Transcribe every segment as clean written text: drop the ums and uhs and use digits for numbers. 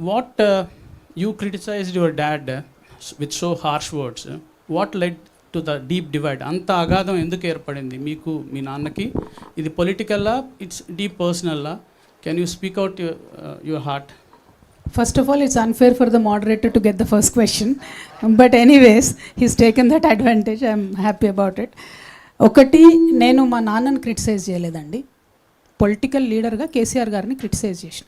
what you criticized your dad with so harsh words. What led to the deep divide? అంత అగాధం ఎందుకు ఏర్పడింది మీకు మీ నాన్నకి? ఇది పొలిటికల్లా, ఇట్స్ డీప్ పర్సనల్లా? Can you speak out your heart? First of all, it's unfair for the moderator to get the first question. But anyways, he's taken that advantage. I'm happy about it. ఒకటి, నేను మా నాన్నని criticise చేయలేదండి. Political లీడర్గా కేసీఆర్ గారిని criticise చేసిన.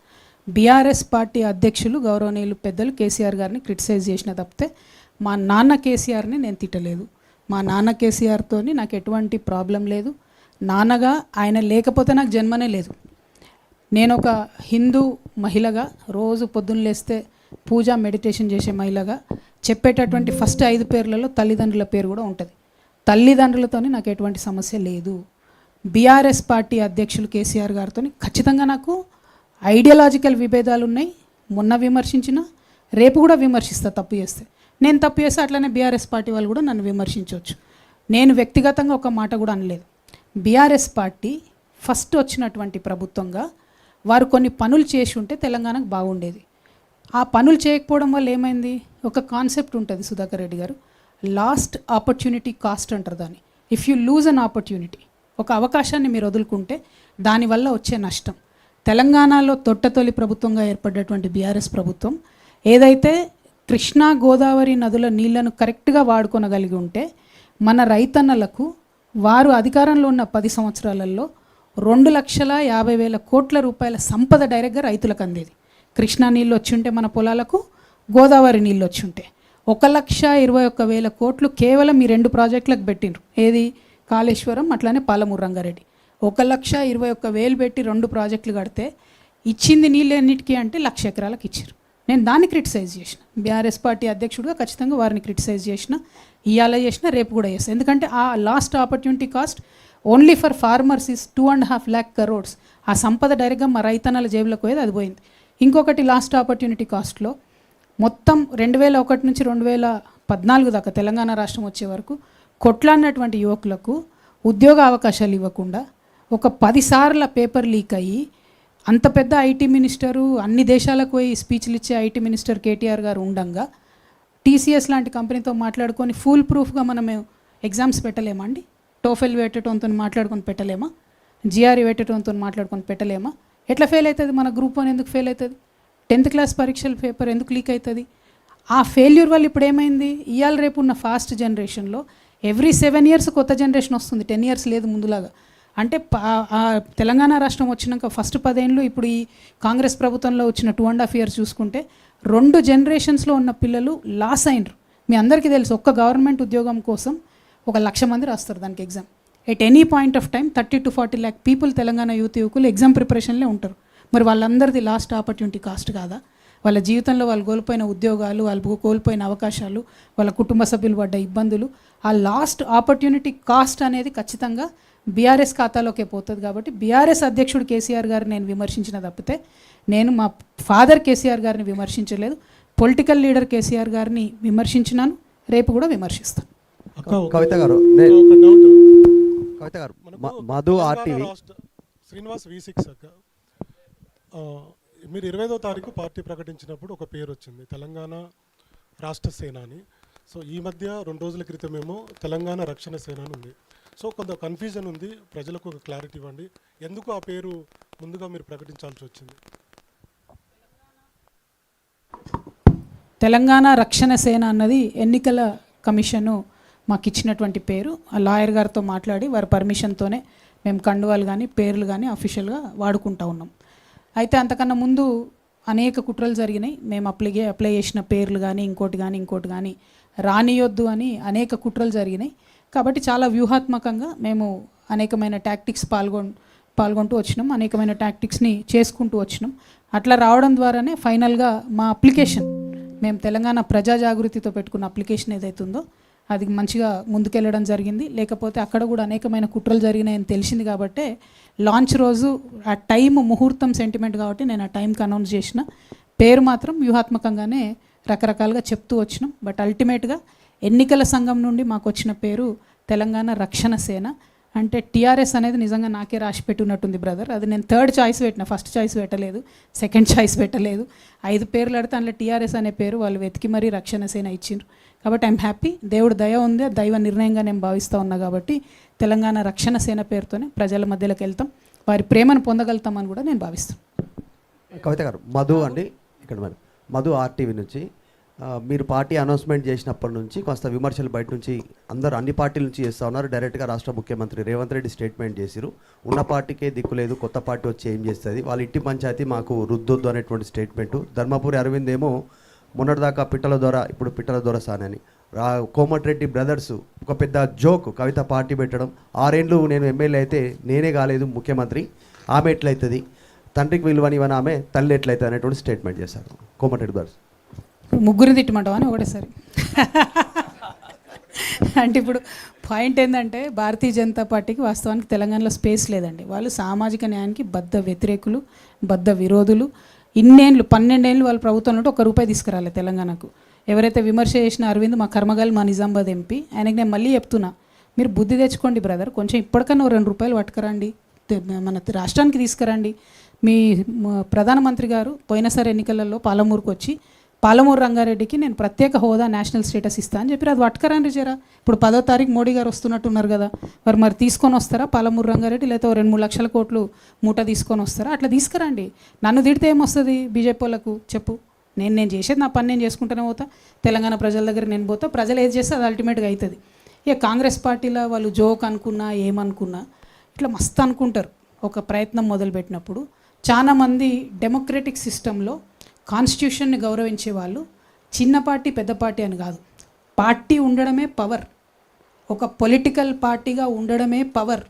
BRS party అధ్యక్షులు గౌరవనీయులు పెద్దలు కేసీఆర్ గారిని క్రిటిసైజ్ చేసిన తప్పితే మా నాన్న కేసీఆర్ని నేను తిట్టలేదు. మా నాన్న కేసీఆర్తో నాకు ఎటువంటి ప్రాబ్లం లేదు. నాన్నగా ఆయన లేకపోతే నాకు జన్మనే లేదు. నేను ఒక హిందూ మహిళగా, రోజు పొద్దున్న లేస్తే పూజ మెడిటేషన్ చేసే మహిళగా చెప్పేటటువంటి ఫస్ట్ 5 పేర్లలో తల్లిదండ్రుల పేరు కూడా ఉంటుంది. తల్లిదండ్రులతో నాకు ఎటువంటి సమస్య లేదు. బీఆర్ఎస్ పార్టీ అధ్యక్షులు కేసీఆర్ గారితో ఖచ్చితంగా నాకు ఐడియాలజికల్ విభేదాలు ఉన్నాయి. మొన్న విమర్శించిన, రేపు కూడా విమర్శిస్తా. తప్పు చేస్తే నేను తప్పు చేస్తే అట్లనే బీఆర్ఎస్ పార్టీ వాళ్ళు కూడా నన్ను విమర్శించవచ్చు. నేను వ్యక్తిగతంగా ఒక మాట కూడా అనలేదు. బీఆర్ఎస్ పార్టీ ఫస్ట్ వచ్చినటువంటి ప్రభుత్వంగా వారు కొన్ని పనులు చేసి ఉంటే తెలంగాణకు బాగుండేది. ఆ పనులు చేయకపోవడం వల్ల ఏమైంది? ఒక కాన్సెప్ట్ ఉంటుంది సుధాకర్ రెడ్డి గారు, లాస్ట్ ఆపర్చునిటీ కాస్ట్ అంటారు దాన్ని. If you lose an opportunity, ఒక అవకాశాన్ని మీరు వదులుకుంటే దానివల్ల వచ్చే నష్టం. తెలంగాణలో తొట్టతొలి ప్రభుత్వంగా ఏర్పడ్డటువంటి బీఆర్ఎస్ ప్రభుత్వం ఏదైతే కృష్ణా గోదావరి నదుల నీళ్లను కరెక్ట్గా వాడుకొనగలిగి ఉంటే మన రైతన్నలకు వారు అధికారంలో ఉన్న 10 సంవత్సరాలలో 2,50,000 కోట్ల రూపాయల సంపద డైరెక్ట్గా రైతులకు అందేది. కృష్ణా నీళ్ళు వచ్చి ఉంటే మన పొలాలకు, గోదావరి నీళ్ళు వచ్చి ఉంటే 1,21,000 కోట్లు కేవలం ఈ 2 ప్రాజెక్టులకు పెట్టిండ్రు. ఏది? కాళేశ్వరం, అట్లానే పాలమూరు రంగారెడ్డి. 1,21,000 పెట్టి 2 ప్రాజెక్టులు కడితే ఇచ్చింది నీళ్ళు ఎన్నిటికీ అంటే 1,00,000 ఎకరాలకు ఇచ్చారు. నేను దాన్ని క్రిటిసైజ్ చేసిన. బీఆర్ఎస్ పార్టీ అధ్యక్షుడిగా ఖచ్చితంగా వారిని క్రిటిసైజ్ చేసిన, ఇవాళ చేసిన, రేపు కూడా చేస్తాను. ఎందుకంటే ఆ last opportunity cost only for farmers is 2.5 lakh crores. ఆ సంపద డైరెక్ట్గా మా రైతన్నల జేబులకు పోయేది, అది పోయింది. ఇంకొకటి లాస్ట్ ఆపర్చునిటీ కాస్ట్లో మొత్తం 2001 నుంచి 2014 దాకా తెలంగాణ రాష్ట్రం వచ్చే వరకు కొట్లాడినటువంటి యువకులకు ఉద్యోగ అవకాశాలు ఇవ్వకుండా ఒక 10 సార్ల పేపర్ లీక్ అయ్యి అంత పెద్ద ఐటీ మినిస్టరు, అన్ని దేశాలకు పోయి స్పీచ్లు ఇచ్చే ఐటీ మినిస్టర్ కేటీఆర్ గారు ఉండంగా టీసీఎస్ లాంటి కంపెనీతో మాట్లాడుకొని ఫుల్ ప్రూఫ్గా మనం ఎగ్జామ్స్ పెట్టలేమా అండి? టోఫెల్ పెట్టడంతో మాట్లాడుకొని పెట్టలేమా? జిఆర్ఈ పెట్టడంతో మాట్లాడుకొని పెట్టలేమా? ఎట్లా ఫెయిల్ అవుతుంది? మన గ్రూప్ 1 ఎందుకు ఫెయిల్ అవుతుంది? 10th క్లాస్ పరీక్షల పేపర్ ఎందుకు లీక్ అవుతుంది? ఆ ఫెయిల్యూర్ వల్ల ఇప్పుడు ఏమైంది? ఇవాళ రేపు ఉన్న ఫాస్ట్ జనరేషన్లో ఎవ్రీ 7 years కొత్త జనరేషన్ వస్తుంది. 10 years లేదు ముందులాగా. అంటే తెలంగాణ రాష్ట్రం వచ్చినాక ఫస్ట్ 10 ఏళ్ళు, ఇప్పుడు ఈ కాంగ్రెస్ ప్రభుత్వంలో వచ్చిన 2.5 years చూసుకుంటే 2 generations ఉన్న పిల్లలు లాస్ అయినరు. మీ అందరికీ తెలుసు, ఒక్క గవర్నమెంట్ ఉద్యోగం కోసం 1,00,000 మంది రాస్తారు దానికి exam. At any point of time 30 to 40 lakh people Telangana యువకులు ఎగ్జామ్ ప్రిపరేషన్లే ఉంటారు. మరి వాళ్ళందరిది లాస్ట్ ఆపర్చునిటీ కాస్ట్ కాదా? వాళ్ళ జీవితంలో వాళ్ళు కోల్పోయిన ఉద్యోగాలు, వాళ్ళు కోల్పోయిన అవకాశాలు, వాళ్ళ కుటుంబ సభ్యులు పడ్డ ఇబ్బందులు, ఆ లాస్ట్ ఆపర్చునిటీ కాస్ట్ అనేది ఖచ్చితంగా బీఆర్ఎస్ ఖాతాలోకే పోతుంది. కాబట్టి బీఆర్ఎస్ అధ్యక్షుడు కేసీఆర్ గారిని నేను విమర్శించిన తప్పితే నేను మా ఫాదర్ కేసీఆర్ గారిని విమర్శించలేదు. పొలిటికల్ లీడర్ కేసీఆర్ గారిని విమర్శించినాను, రేపు కూడా విమర్శిస్తాను. కవిత గారు, మధు ఆర్టీవీ శ్రీనివాస్ V6 అక్క, మీరు 25వ తారీఖు పార్టీ ప్రకటించినప్పుడు ఒక పేరు వచ్చింది, తెలంగాణ రాష్ట్ర సేన అని. సో ఈ మధ్య 2 రోజుల క్రితమేమో తెలంగాణ రక్షణ సేన అని ఉంది. సో కొంత కన్ఫ్యూజన్ ఉంది, ప్రజలకు ఒక క్లారిటీ ఇవ్వండి. ఎందుకు ఆ పేరు ముందుగా మీరు ప్రకటించాల్సి వచ్చింది? తెలంగాణ రక్షణ సేన అన్నది ఎన్నికల కమిషను మాకు ఇచ్చినటువంటి పేరు. ఆ లాయర్ గారితో మాట్లాడి వారి పర్మిషన్తోనే మేము కండువాలు కానీ పేర్లు కానీ అఫీషియల్గా వాడుకుంటూ ఉన్నాం. అయితే అంతకన్నా ముందు అనేక కుట్రలు జరిగినాయి. మేము అప్లై చేసిన పేర్లు కానీ ఇంకోటి కానీ రానియొద్దు అని అనేక కుట్రలు జరిగినాయి. కాబట్టి చాలా వ్యూహాత్మకంగా మేము అనేకమైన టాక్టిక్స్ పాల్గొంటూ వచ్చినాం, అనేకమైన టాక్టిక్స్ని చేసుకుంటూ వచ్చినాం. అట్లా రావడం ద్వారానే ఫైనల్గా మా అప్లికేషన్, మేము తెలంగాణ ప్రజా జాగృతితో పెట్టుకున్న అప్లికేషన్ ఏదైతుందో అది మంచిగా ముందుకెళ్ళడం జరిగింది. లేకపోతే అక్కడ కూడా అనేకమైన కుట్రలు జరిగినాయని తెలిసింది. కాబట్టి లాంచ్ రోజు ఆ టైం ముహూర్తం సెంటిమెంట్ కాబట్టి నేను ఆ టైంకి అనౌన్స్ చేసిన. పేరు మాత్రం వ్యూహాత్మకంగానే రకరకాలుగా చెప్తూ వచ్చినాం. బట్ అల్టిమేట్గా ఎన్నికల సంఘం నుండి మాకు వచ్చిన పేరు తెలంగాణ రక్షణ సేన. అంటే టీఆర్ఎస్ అనేది నిజంగా నాకే రాసి పెట్టున్నట్టుంది బ్రదర్. అది నేను థర్డ్ చాయిస్ పెట్టిన, ఫస్ట్ చాయిస్ పెట్టలేదు, సెకండ్ చాయిస్ పెట్టలేదు. 5 పేర్లు అడితే అందులో టీఆర్ఎస్ అనే పేరు వాళ్ళు వెతికి మరీ రక్షణ సేన ఇచ్చిండ్రు. కాబట్టి ఐఎమ్ హ్యాపీ. దేవుడు దయ ఉంది, దైవ నిర్ణయంగా నేను భావిస్తూ ఉన్నా. కాబట్టి తెలంగాణ రక్షణ సేన పేరుతోనే ప్రజల మధ్యలోకి వెళ్తాం, వారి ప్రేమను పొందగలుగుతామని కూడా నేను భావిస్తాను. కవిత గారు, మధు అండి ఇక్కడ మరి మధు ఆర్టీవీ నుంచి మీరు పార్టీ అనౌన్స్మెంట్ చేసినప్పటి నుంచి కొంత విమర్శలు బయట నుంచి అందరూ అన్ని పార్టీల నుంచి చేస్తూ ఉన్నారు. డైరెక్ట్గా రాష్ట్ర ముఖ్యమంత్రి రేవంత్ రెడ్డి స్టేట్మెంట్ చేసిరు, ఉన్న పార్టీకే దిక్కు లేదు, కొత్త పార్టీ వచ్చి ఏం చేస్తుంది, వాళ్ళ ఇంటి పంచాయతీ మాకు రుద్దొద్దు అనేటువంటి స్టేట్మెంటు. ధర్మపురి అరవింద్ ఏమో మొన్నటిదాకా పిట్టల ద్వారా ఇప్పుడు పిట్టల ద్వారా సానని, కోమటిరెడ్డి బ్రదర్స్ ఒక పెద్ద జోక్, కవిత పార్టీ పెట్టడం, 6 ఏళ్ళు నేను ఎమ్మెల్యే అయితే నేనే కాలేదు ముఖ్యమంత్రి, ఆమె ఎట్లయితుంది, తండ్రికి విలువనివని ఆమె తల్లి ఎట్లయితుంది అనేటువంటి స్టేట్మెంట్ చేశారు కోమటిరెడ్డి బ్రదర్స్. ముగ్గురు తిట్టమంటావా అని ఒకటేసారి. అంటే ఇప్పుడు పాయింట్ ఏంటంటే భారతీయ జనతా పార్టీకి వాస్తవానికి తెలంగాణలో స్పేస్ లేదండి. వాళ్ళు సామాజిక న్యాయానికి బద్ధ వ్యతిరేకులు, బద్ధ విరోధులు. 12 ఏళ్ళు వాళ్ళ ప్రభుత్వం నుండి ₹1 తీసుకురాలి తెలంగాణకు. ఎవరైతే విమర్శ చేసిన అరవింద్ మా కర్మగాలి, మా నిజామాబాద్ ఎంపీ, ఆయనకి నేను మళ్ళీ చెప్తున్నా, మీరు బుద్ధి తెచ్చుకోండి బ్రదర్, కొంచెం ఇప్పటికన్నా ₹2 పట్టుకురండి, మన రాష్ట్రానికి తీసుకురండి. మీ ప్రధానమంత్రి గారు పోయినసారి ఎన్నికలలో పాలమూరుకు వచ్చి పాలమూరు రంగారెడ్డికి నేను ప్రత్యేక హోదా, నేషనల్ స్టేటస్ ఇస్తా అని చెప్పి అది పట్టుకరండి జరా. ఇప్పుడు 10వ తారీఖు మోడీ గారు వస్తున్నట్టున్నారు కదా, మరి తీసుకొని వస్తారా పాలమూరు రంగారెడ్డి, లేకపోతే 2-3 లక్షల కోట్లు మూట తీసుకొని వస్తారా? అట్లా తీసుకురండి. నన్ను తిడితే ఏమొస్తుంది బీజేపీ వాళ్ళకు చెప్పు. నేను చేసేది నా పని నేను చేసుకుంటూనే పోతా, తెలంగాణ ప్రజల దగ్గర నేను పోతా, ప్రజలు ఏది చేస్తే అది అల్టిమేట్గా అవుతుంది. ఇక కాంగ్రెస్ పార్టీలో వాళ్ళు జోక్ అనుకున్నా ఏమనుకున్నా ఇట్లా మస్తు అనుకుంటారు. ఒక ప్రయత్నం మొదలుపెట్టినప్పుడు చాలామంది డెమోక్రటిక్ సిస్టంలో కాన్స్టిట్యూషన్ని గౌరవించే వాళ్ళు చిన్న పార్టీ పెద్ద పార్టీ అని కాదు, పార్టీ ఉండడమే పవర్, ఒక పొలిటికల్ పార్టీగా ఉండడమే పవర్.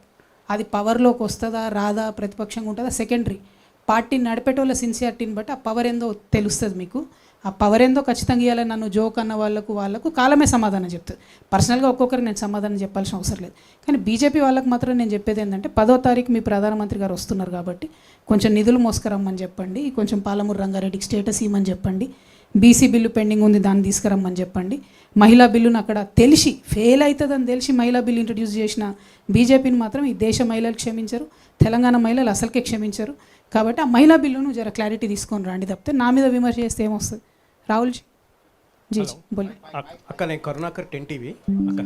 అది పవర్లోకి వస్తుందా రాదా, ప్రతిపక్షంగా ఉంటుందా సెకండరీ. పార్టీ నడిపేటోళ్ళ సిన్సియారిటీని బట్టి ఆ పవర్ ఏందో తెలుస్తుంది మీకు. ఆ పవర్ ఏందో ఖచ్చితంగా ఇవ్వాలి. నన్ను జోక్ అన్న వాళ్ళకు కాలమే సమాధానం చెప్తుంది. పర్సనల్గా ఒక్కొక్కరికి నేను సమాధానం చెప్పాల్సిన అవసరం లేదు. కానీ బీజేపీ వాళ్ళకి మాత్రం నేను చెప్పేది ఏంటంటే 10వ తారీఖు మీ ప్రధానమంత్రి గారు వస్తున్నారు కాబట్టి కొంచెం నిధులు మోసుకురమ్మని చెప్పండి, కొంచెం పాలమూరు రంగారెడ్డికి స్టేటస్ ఇవ్వమని చెప్పండి, బీసీ బిల్లు పెండింగ్ ఉంది దాన్ని తీసుకురమ్మని చెప్పండి. మహిళా బిల్లును అక్కడ తెలిసి ఫెయిల్ అవుతుందని తెలిసి మహిళా బిల్లు ఇంట్రడ్యూస్ చేసిన బీజేపీని మాత్రం ఈ దేశ మహిళలు క్షమించరు, తెలంగాణ మహిళలు అసలుకే క్షమించరు. కాబట్టి ఆ మహిళా బిల్లును జర క్లారిటీ తీసుకొని రండి తప్పితే నా మీద విమర్శ చేస్తే ఏమొస్తుంది. రాహుల్ జీ, జీ బోలి. అక్క నేను కరుణాకర్ 10 టీవీ. అక్క